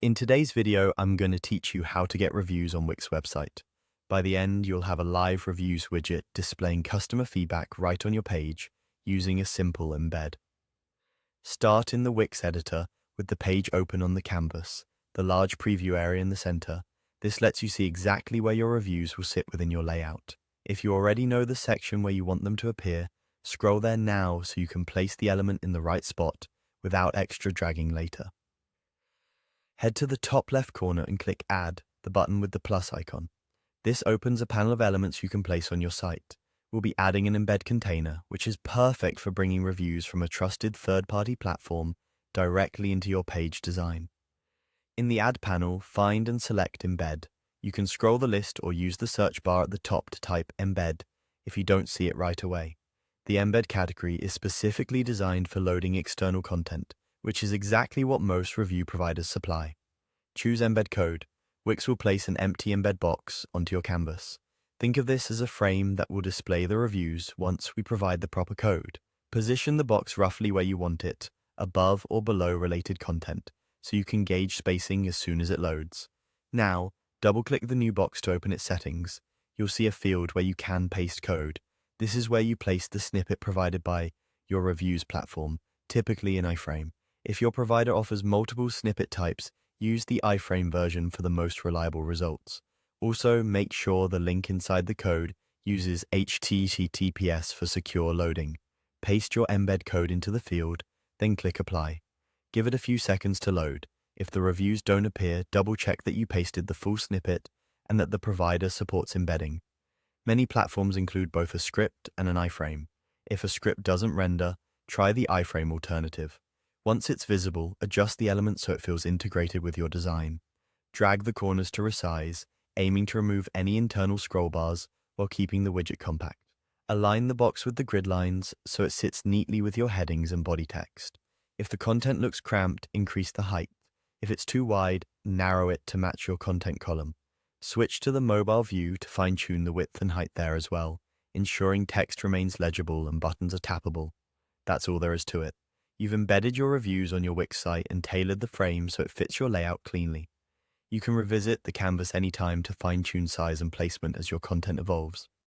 In today's video, I'm going to teach you how to get reviews on Wix website. By the end, you'll have a live reviews widget displaying customer feedback right on your page using a simple embed. Start in the Wix editor with the page open on the canvas, the large preview area in the center. This lets you see exactly where your reviews will sit within your layout. If you already know the section where you want them to appear, scroll there now so you can place the element in the right spot without extra dragging later. Head to the top left corner and click Add, the button with the plus icon. This opens a panel of elements you can place on your site. We'll be adding an embed container, which is perfect for bringing reviews from a trusted third-party platform directly into your page design. In the Add panel, find and select Embed. You can scroll the list or use the search bar at the top to type Embed if you don't see it right away. The Embed category is specifically designed for loading external content, which is exactly what most review providers supply. Choose Embed Code. Wix will place an empty embed box onto your canvas. Think of this as a frame that will display the reviews once we provide the proper code. Position the box roughly where you want it, above or below related content, so you can gauge spacing as soon as it loads. Now, double-click the new box to open its settings. You'll see a field where you can paste code. This is where you place the snippet provided by your reviews platform, typically in iframe. If your provider offers multiple snippet types, use the iframe version for the most reliable results. Also, make sure the link inside the code uses HTTPS for secure loading. Paste your embed code into the field, then click Apply. Give it a few seconds to load. If the reviews don't appear, double-check that you pasted the full snippet and that the provider supports embedding. Many platforms include both a script and an iframe. If a script doesn't render, try the iframe alternative. Once it's visible, adjust the element so it feels integrated with your design. Drag the corners to resize, aiming to remove any internal scroll bars while keeping the widget compact. Align the box with the grid lines so it sits neatly with your headings and body text. If the content looks cramped, increase the height. If it's too wide, narrow it to match your content column. Switch to the mobile view to fine-tune the width and height there as well, ensuring text remains legible and buttons are tappable. That's all there is to it. You've embedded your reviews on your Wix site and tailored the frame so it fits your layout cleanly. You can revisit the canvas anytime to fine-tune size and placement as your content evolves.